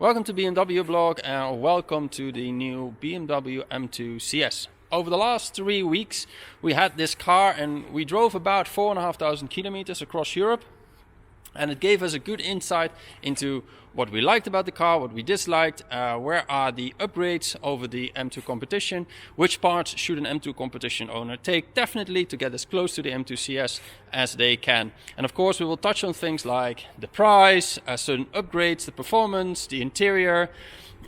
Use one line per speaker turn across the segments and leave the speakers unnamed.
Welcome to BMW Blog and welcome to the new BMW M2 CS. Over the last 3 weeks we had this car and we drove about 4,500 kilometers across Europe, and it gave us a good insight into what we liked about the car, what we disliked, where are the upgrades over the M2 competition, which parts should an M2 competition owner take definitely to get as close to the M2 CS as they can. And of course we will touch on things like the price, certain upgrades, the performance, the interior,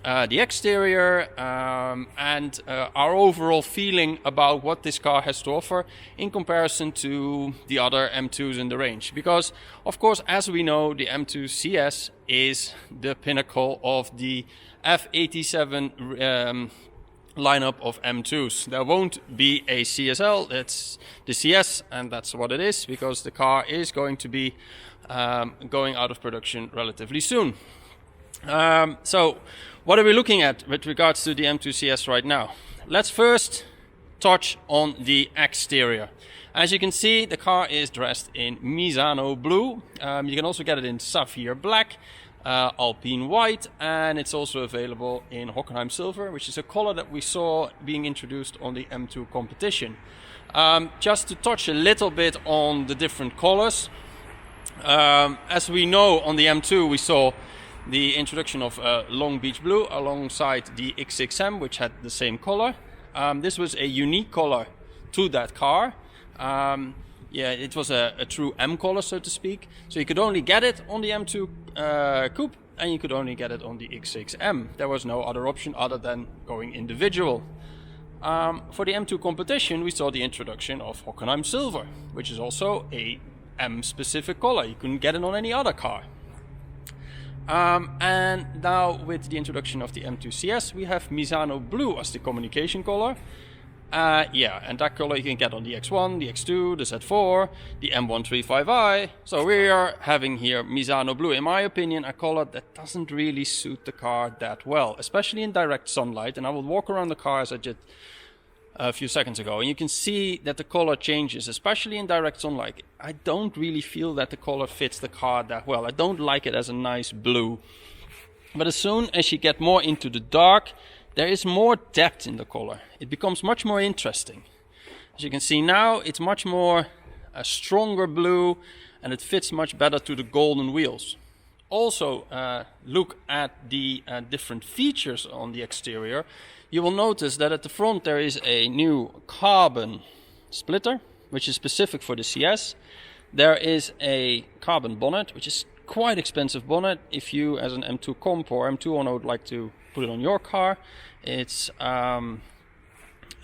the exterior, and our overall feeling about what this car has to offer in comparison to the other M2s in the range. Because of course, as we know, the M2 CS is the pinnacle of the F87 lineup of M2s. There won't be a CSL, it's the CS, and that's what it is, because the car is going to be going out of production relatively soon. So what are we looking at with regards to the M2 CS right now? Let's first touch on the exterior. As you can see, the car is dressed in Misano blue. You can also get it in sapphire black, Alpine white, and it's also available in Hockenheim silver, which is a color that we saw being introduced on the M2 competition. Just to touch a little bit on the different colors. As we know, on the M2 we saw the introduction of Long Beach Blue alongside the X6M, which had the same color. This was a unique color to that car. It was a true M color, so to speak. So you could only get it on the M2 Coupe, and you could only get it on the X6M. There was no other option other than going individual. For the M2 competition, we saw the introduction of Hockenheim Silver, which is also a M specific color. You couldn't get it on any other car. And now with the introduction of the M2 CS, we have Misano Blue as the communication color. And that color you can get on the X1, the X2, the Z4, the M135i. So we are having here Misano Blue, in my opinion, a color that doesn't really suit the car that well, especially in direct sunlight. And I will walk around the car as I did a few seconds ago, and you can see that the color changes, especially in direct sunlight. I don't really feel that the color fits the car that well. I don't like it as a nice blue. But as soon as you get more into the dark, there is more depth in the color. It becomes much more interesting. As you can see now, it's much more a stronger blue, and it fits much better to the golden wheels. Also, look at the different features on the exterior. You will notice that at the front there is a new carbon splitter, which is specific for the CS. There is a carbon bonnet, which is quite expensive bonnet. If you, as an M2 comp or M2 owner, would like to put it on your car, it's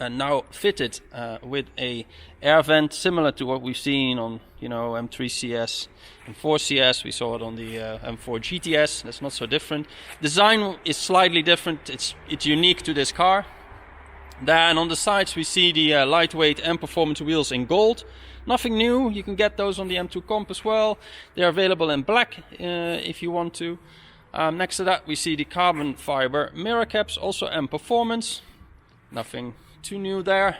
now fitted with a air vent similar to what we've seen on M3 CS and 4 CS. We saw it on the M4 GTS. That's not so different. Design is slightly different. It's unique to this car. Then on the sides we see the lightweight and performance wheels in gold. Nothing new. You can get those on the M2 Comp as well. They're available in black if you want to. Next to that we see the carbon fiber mirror caps, also M performance. Nothing too new there.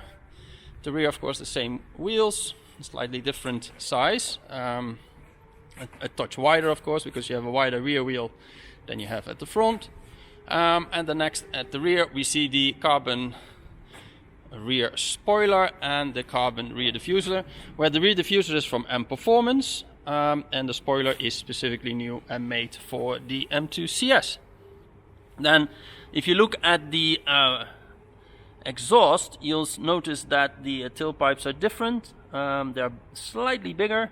The rear, of course, the same wheels, slightly different size. A touch wider, of course, because you have a wider rear wheel than you have at the front. And the next at the rear we see the carbon rear spoiler and the carbon rear diffuser, where the rear diffuser is from M Performance, and the spoiler is specifically new and made for the M2 CS. Then if you look at the exhaust, you'll notice that the tailpipes are different. They're slightly bigger,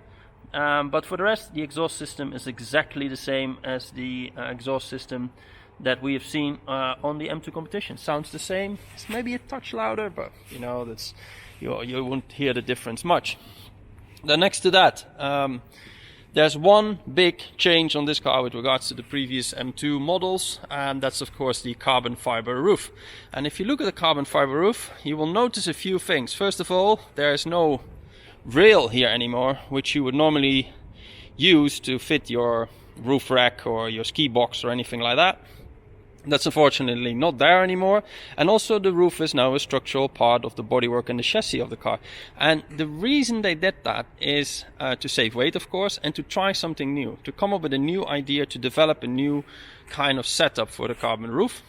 but for the rest the exhaust system is exactly the same as the exhaust system that we have seen on the M2 competition. Sounds the same. It's maybe a touch louder, but that's you won't hear the difference much. Then next to that, there's one big change on this car with regards to the previous M2 models, and that's of course the carbon fiber roof. And if you look at the carbon fiber roof, you will notice a few things. First of all, there is no rail here anymore, which you would normally use to fit your roof rack or your ski box or anything like that. That's unfortunately not there anymore. And also the roof is now a structural part of the bodywork and the chassis of the car. And the reason they did that is to save weight, of course, and to try something new, to come up with a new idea, to develop a new kind of setup for the carbon roof.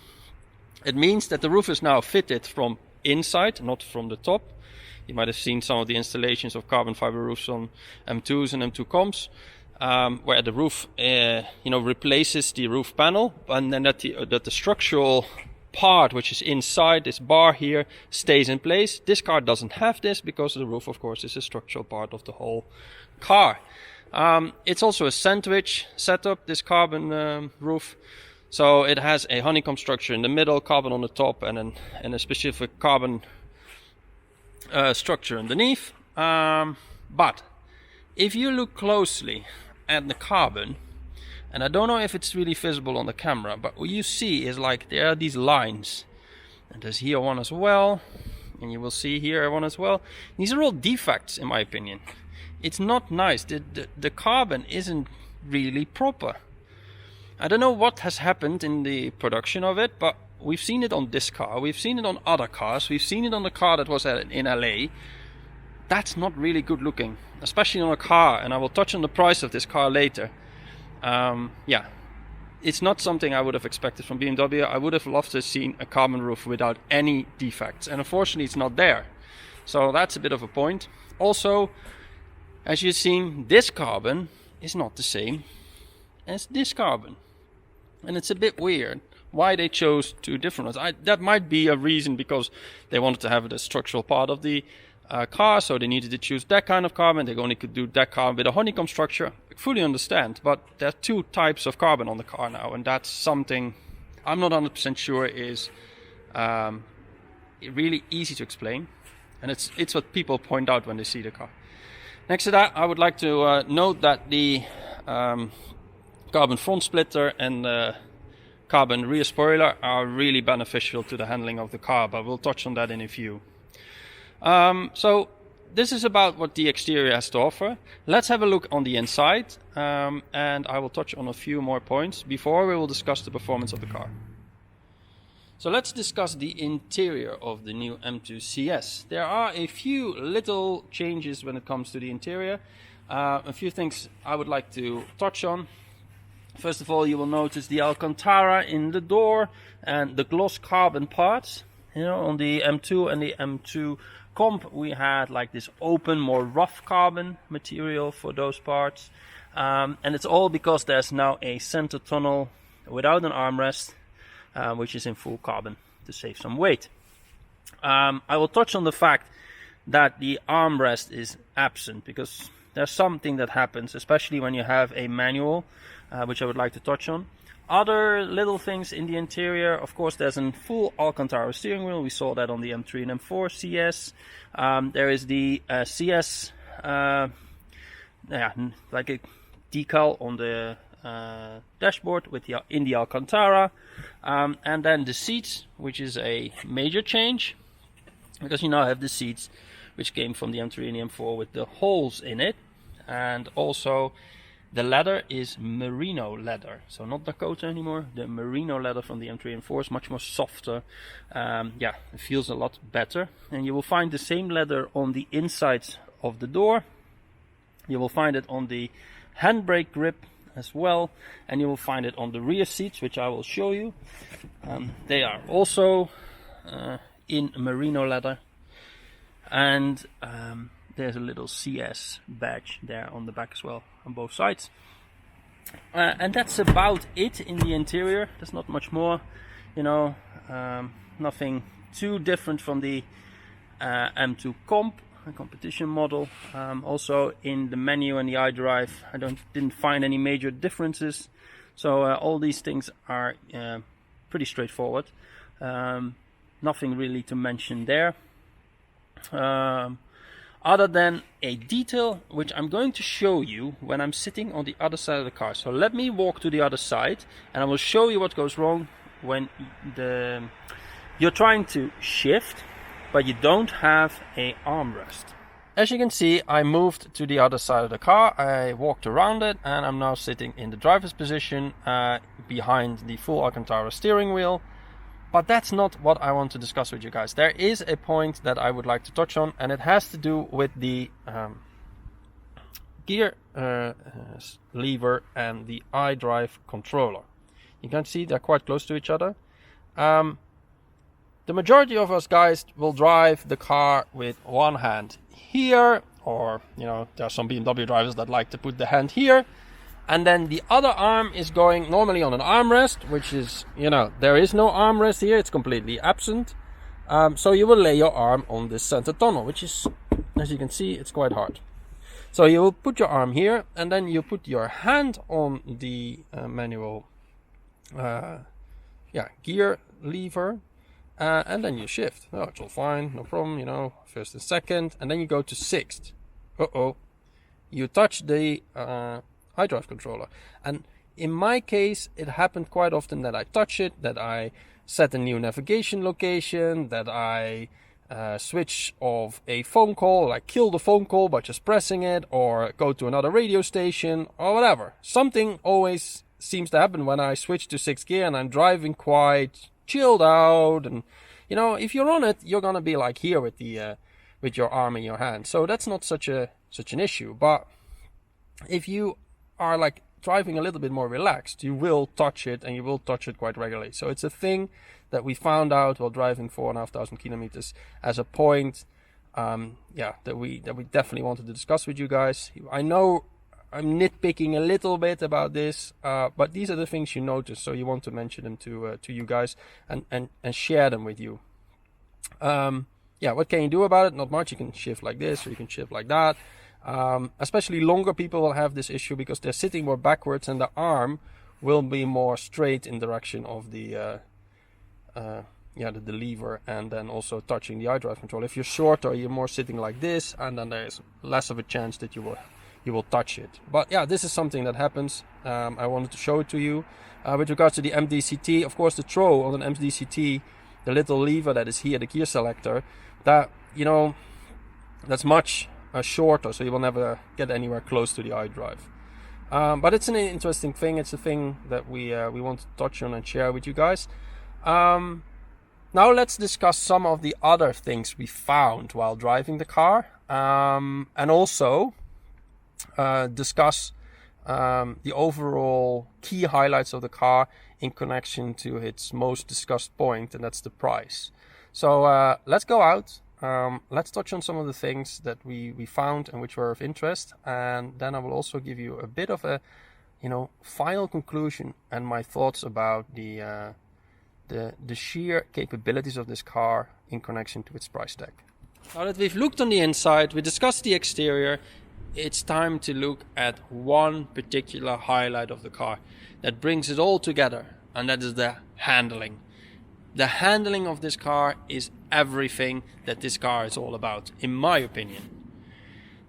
It means that the roof is now fitted from inside, not from the top. You might have seen some of the installations of carbon fiber roofs on M2s and M2 comps. Where the roof, replaces the roof panel, and then that the structural part, which is inside this bar here, stays in place. This car doesn't have this because the roof, of course, is a structural part of the whole car. It's also a sandwich setup, this carbon roof. So it has a honeycomb structure in the middle, carbon on the top, and a specific carbon structure underneath. But if you look closely at the carbon, and I don't know if it's really visible on the camera, but what you see is like there are these lines, and there's here one as well, and you will see here one as well. These are all defects in my opinion. It's not nice. The carbon isn't really proper. I don't know what has happened in the production of it, but we've seen it on this car, we've seen it on other cars, we've seen it on the car that was in LA. That's not really good looking, especially on a car, and I will touch on the price of this car later. It's not something I would have expected from BMW. I would have loved to have seen a carbon roof without any defects, and unfortunately it's not there. So that's a bit of a point. Also, as you've seen, this carbon is not the same as this carbon, and it's a bit weird why they chose two different ones. That might be a reason because they wanted to have it as a structural part of the car, so they needed to choose that kind of carbon. They only could do that carbon with a honeycomb structure. I fully understand, but there are two types of carbon on the car now, and that's something I'm not 100% sure is really easy to explain, and it's what people point out when they see the car. Next to that, I would like to note that the carbon front splitter and carbon rear spoiler are really beneficial to the handling of the car, but we'll touch on that in a few. So this is about what the exterior has to offer. Let's have a look on the inside, and I will touch on a few more points before we will discuss the performance of the car. So let's discuss the interior of the new M2 CS. There are a few little changes when it comes to the interior. A few things I would like to touch on. First of all, you will notice the Alcantara in the door and the gloss carbon parts. On the M2 and the M2 comp, we had like this open, more rough carbon material for those parts. And it's all because there's now a center tunnel without an armrest, which is in full carbon to save some weight. I will touch on the fact that the armrest is absent because there's something that happens, especially when you have a manual, which I would like to touch on. Other little things in the interior, of course, there's a full Alcantara steering wheel. We saw that on the M3 and M4 CS. There is the CS, like a decal on the dashboard with in the Alcantara, and then the seats, which is a major change because you now have the seats which came from the M3 and the M4 with the holes in it, and also the leather is merino leather, so not Dakota anymore. The merino leather from the M3 and M4 is much more softer. It feels a lot better, and you will find the same leather on the insides of the door. You will find it on the handbrake grip as well, and you will find it on the rear seats, which I will show you. They are also in merino leather, and there's a little CS badge there on the back as well, on both sides. And that's about it in the interior. There's not much more, nothing too different from the M2 comp, a competition model. Also in the menu and the iDrive, I didn't find any major differences. So all these things are pretty straightforward. Nothing really to mention there. Other than a detail which I'm going to show you when I'm sitting on the other side of the car. So let me walk to the other side and I will show you what goes wrong when you're trying to shift but you don't have a armrest. as you can see, I moved to the other side of the car. I walked around it, and I'm now sitting in the driver's position behind the full Alcantara steering wheel. But that's not what I want to discuss with you guys. There is a point that I would like to touch on, and it has to do with the gear lever and the iDrive controller. You can see they're quite close to each other. The majority of us guys will drive the car with one hand here, or there are some BMW drivers that like to put the hand here, and then the other arm is going normally on an armrest, which is, there is no armrest here, it's completely absent. So you will lay your arm on this center tunnel, which is, as you can see, it's quite hard. So you will put your arm here, and then you put your hand on the manual gear lever, and then you shift. Oh, it's all fine, no problem, first and second, and then you go to sixth. You touch the iDrive controller. And in my case, it happened quite often that I touch it, that I set a new navigation location, that I switch off a phone call, like kill the phone call by just pressing it, or go to another radio station, or whatever. Something always seems to happen when I switch to sixth gear and I'm driving quite chilled out, and if you're on it, you're gonna be like here with the with your arm in your hand. So that's not such an issue. But if you are like driving a little bit more relaxed, you will touch it, and you will touch it quite regularly. So it's a thing that we found out while driving 4,500 kilometers as a point, that we definitely wanted to discuss with you guys. I know I'm nitpicking a little bit about this, but these are the things you notice, so you want to mention them to you guys and share them with you. What can you do about it? Not much. You can shift like this, or you can shift like that. Especially longer people will have this issue because they're sitting more backwards, and the arm will be more straight in direction of the lever, and then also touching the iDrive control. If you're shorter, you're more sitting like this, and then there's less of a chance that you will touch it. But this is something that happens. I wanted to show it to you. With regards to the MDCT, of course, the throw on an MDCT, the little lever that is here, the gear selector, that that's much shorter, so you will never get anywhere close to the iDrive. But it's an interesting thing. It's a thing that we want to touch on and share with you guys. Now let's discuss some of the other things we found while driving the car, and also discuss the overall key highlights of the car in connection to its most discussed point, and that's the price. So let's go out. Let's touch on some of the things that we found and which were of interest, and then I will also give you a bit of a final conclusion and my thoughts about the sheer capabilities of this car in connection to its price tag. Now that we've looked on the inside, we discussed the exterior, it's time to look at one particular highlight of the car that brings it all together, and that is the handling. The handling of this car is everything that this car is all about, in my opinion.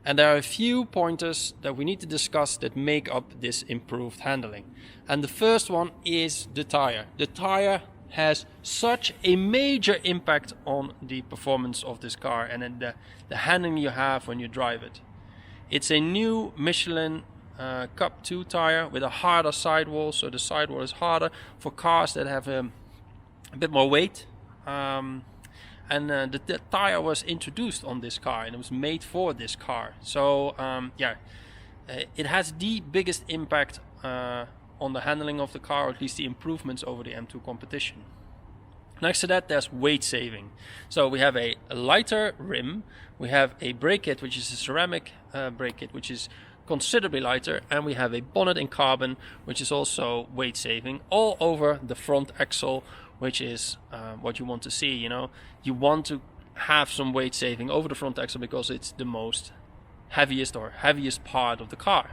And there are a few pointers that we need to discuss that make up this improved handling. And the first one is the tire. The tire has such a major impact on the performance of this car and the handling you have when you drive it. It's a new Michelin Cup 2 tire with a harder sidewall, so the sidewall is harder for cars that have a bit more weight. The tire was introduced on this car, and it was made for this car. So it has the biggest impact on the handling of the car, or at least the improvements over the M2 competition. Next to that, there's weight saving. So we have a lighter rim, we have a brake kit, which is a ceramic brake kit, which is considerably lighter, and we have a bonnet in carbon, which is also weight saving, all over the front axle, which is what you want to see. You want to have some weight saving over the front axle because it's the most heaviest part of the car.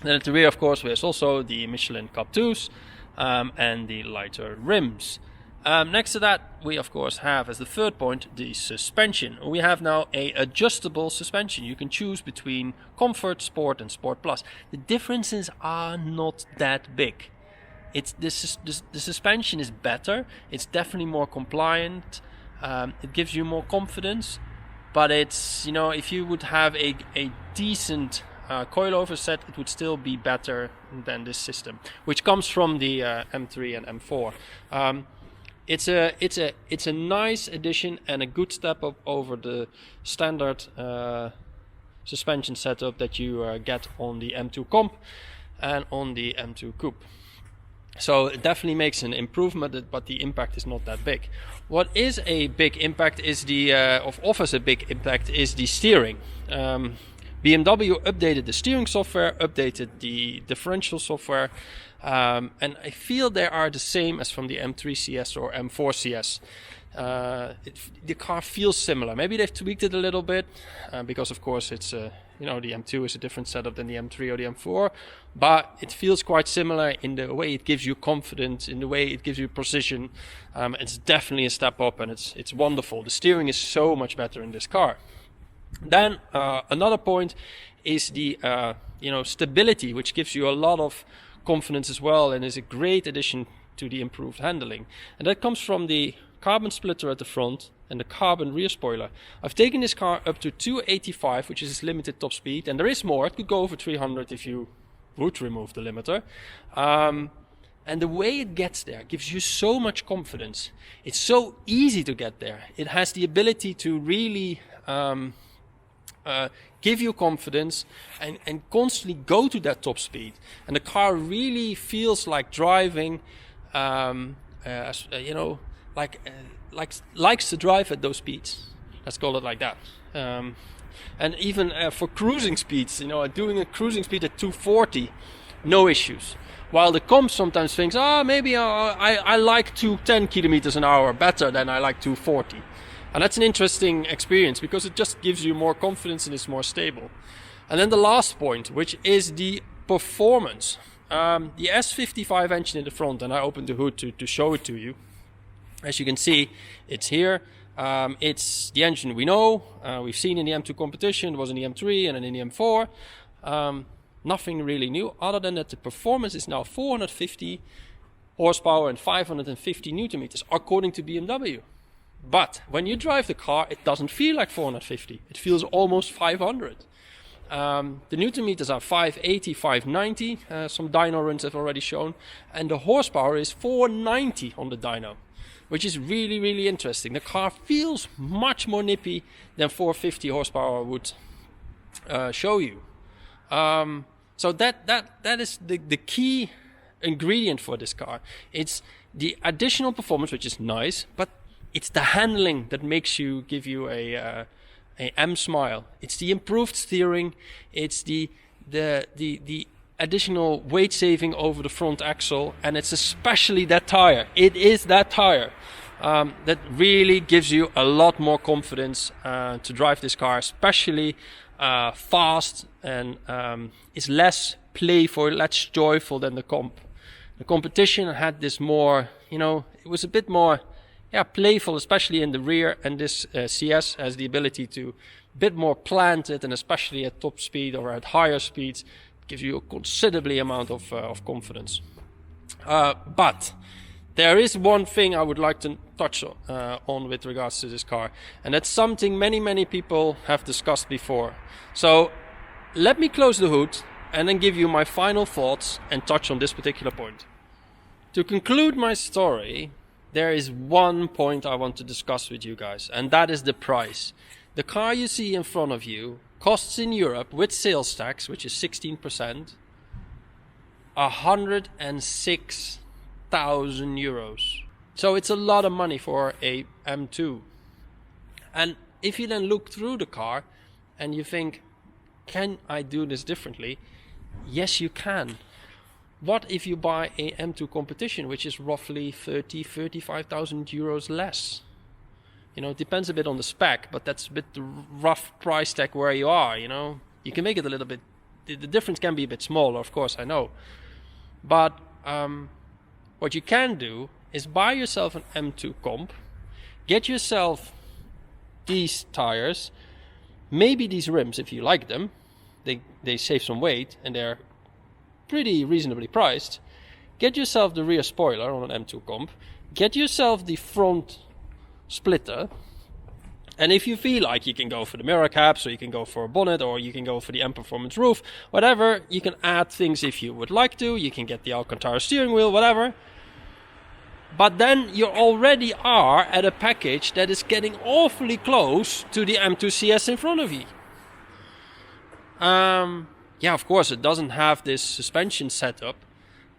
Then at the rear, of course, there's also the Michelin Cup 2s and the lighter rims. Next to that, we of course have, as the third point, the suspension. We have now a adjustable suspension. You can choose between Comfort, Sport and Sport Plus. The differences are not that big. The suspension is better. It's definitely more compliant. It gives you more confidence. but it's, you know, if you would have a decent coilover set, it would still be better than this system, which comes from the M3 and M4. It's a nice addition and a good step up over the standard suspension setup that you get on the M2 Comp and on the M2 Coupe. So it definitely makes an improvement, but the impact is not that big. What is a big impact is offers a big impact is the steering. BMW updated the steering software, updated the differential software, and I feel they are the same as from the M3 CS or M4 CS. The car feels similar. Maybe they've tweaked it a little bit because, of course, it's you know, the M2 is a different setup than the M3 or the M4, but it feels quite similar in the way it gives you confidence, in the way it gives you precision. It's definitely a step up, and it's wonderful. The steering is so much better in this car. Then another point is the you know, stability, which gives you a lot of confidence as well, and is a great addition to the improved handling. And that comes from the carbon splitter at the front and the carbon rear spoiler. I've taken this car up to 285, which is its limited top speed, and there is more. It could go over 300 if you would remove the limiter. And the way it gets there gives you so much confidence. It's so easy to get there. It has the ability to really give you confidence and constantly go to that top speed. And the car really feels like driving, you know, likes to drive at those speeds. Let's call it like that. And even for cruising speeds, you know, doing a cruising speed at 240, no issues. While the comp sometimes thinks, maybe I like 210 kilometers an hour better than I like 240. And that's an interesting experience because it just gives you more confidence and it's more stable. And then the last point, which is the performance. The S55 engine in the front, and I opened the hood to show it to you. As you can see, it's here. It's the engine we know. We've seen in the M2 competition. It was in the M3 and then in the M4. Nothing really new, other than that the performance is now 450 horsepower and 550 Newton meters, according to BMW. But when you drive the car, it doesn't feel like 450. It feels almost 500. The Newton meters are 580, 590. Some dyno runs have already shown. And the horsepower is 490 on the dyno, which is really, really interesting. The car feels much more nippy than 450 horsepower would show you. So that is the key ingredient for this car. It's the additional performance, which is nice, but it's the handling that makes you give you a M smile. It's the improved steering. It's the additional weight saving over the front axle, and it's especially that tire. It is that tire that really gives you a lot more confidence to drive this car, especially fast, and is less playful, less joyful than the comp. The competition had this more, you know, it was a bit more playful, especially in the rear, and this CS has the ability to a bit more planted, and especially at top speed or at higher speeds, gives you a considerably amount of confidence. But there is one thing I would like to touch on with regards to this car, and that's something many people have discussed before. So let me close the hood and then give you my final thoughts and touch on this particular point. To conclude my story, there is one point I want to discuss with you guys, and that is the price. The car you see in front of you costs in Europe, with sales tax, which is 16%, 106,000 euros. So it's a lot of money for a M2. And if you then look through the car and you think, can I do this differently? Yes, you can. What if you buy a M2 competition, which is roughly 35,000 euros less? You know, it depends a bit on the spec, but that's a bit the rough price tag where you are, you know. You can make it a little bit, the difference can be a bit smaller, of course, I know. But what you can do is buy yourself an M2 comp, get yourself these tires, maybe these rims if you like them. They save some weight and they're pretty reasonably priced. Get yourself the rear spoiler on an M2 comp, get yourself the front splitter, And if you feel like you can go for the mirror caps, or you can go for a bonnet, or you can go for the M Performance roof, whatever, you can add things if you would like to. You can get the Alcantara steering wheel, whatever. But then you already are at a package that is getting awfully close to the M2 CS in front of you. Yeah, of course, it doesn't have this suspension setup.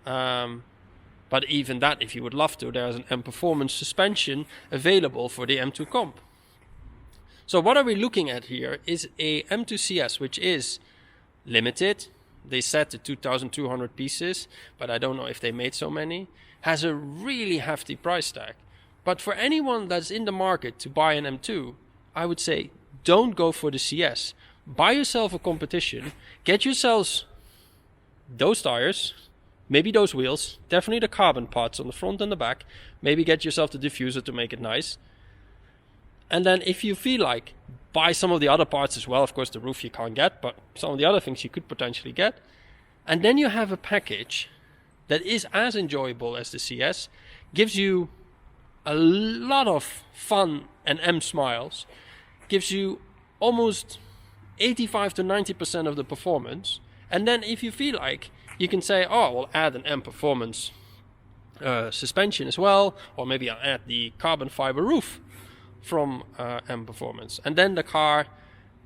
But even that, if you would love to, there's an M Performance suspension available for the M2 Comp. So what are we looking at here is a M2 CS, which is limited. They said to 2,200 pieces, but I don't know if they made so many. Has a really hefty price tag. But for anyone that's in the market to buy an M2, I would say don't go for the CS. Buy yourself a competition. Get yourselves those tires, maybe those wheels, definitely the carbon parts on the front and the back. Maybe get yourself the diffuser to make it nice. And then if you feel like, buy some of the other parts as well. Of course, the roof you can't get, but some of the other things you could potentially get. And then you have a package that is as enjoyable as the CS, gives you a lot of fun and M smiles, gives you almost 85 to 90% of the performance. And then if you feel like, you can say, oh, we'll add an M Performance suspension as well, or maybe I'll add the carbon fiber roof from M Performance. And then the car,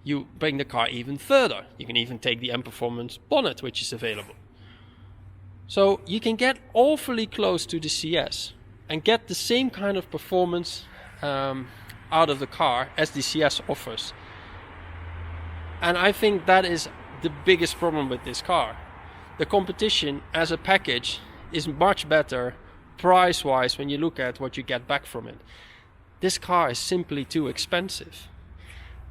you bring the car even further. You can even take the M Performance bonnet, which is available. So you can get awfully close to the CS and get the same kind of performance out of the car as the CS offers. And I think that is the biggest problem with this car. The competition as a package is much better price-wise when you look at what you get back from it. This car is simply too expensive.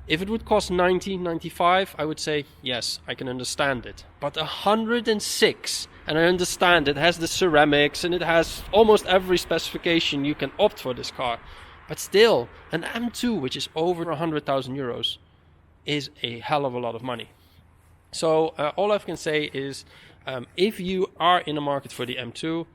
If it would cost 90, 95, I would say, yes, I can understand it. But 106, and I understand it has the ceramics and it has almost every specification you can opt for this car. But still, an M2, which is over 100,000 euros, is a hell of a lot of money. So all I can say is, if you are in the market for the M2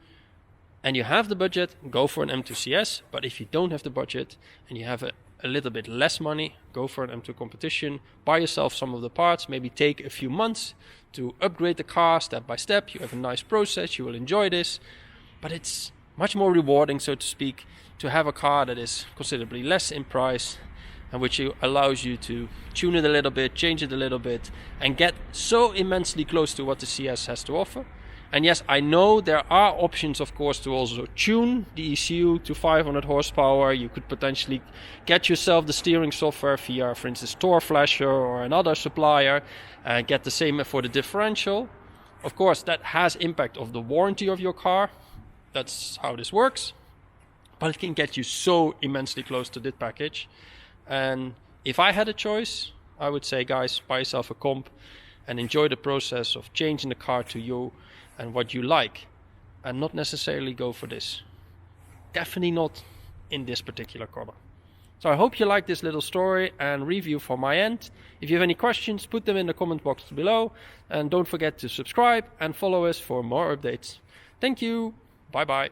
and you have the budget, go for an M2 CS. But if you don't have the budget and you have a little bit less money, go for an M2 competition. Buy yourself some of the parts, maybe take a few months to upgrade the car step by step. You have a nice process, you will enjoy this. But it's much more rewarding, so to speak, to have a car that is considerably less in price and which allows you to tune it a little bit, change it a little bit, and get so immensely close to what the CS has to offer. And yes, I know there are options, of course, to also tune the ECU to 500 horsepower. You could potentially get yourself the steering software via, for instance, Tor Flasher or another supplier, and get the same for the differential. Of course, that has impact of the warranty of your car. That's how this works. But it can get you so immensely close to this package. And if I had a choice, I would say, guys, buy yourself a comp and enjoy the process of changing the car to you and what you like, and not necessarily go for this. Definitely not in this particular color. So I hope you like this little story and review from my end. If you have any questions, put them in the comment box below, and don't forget to subscribe and follow us for more updates. Thank you. Bye bye.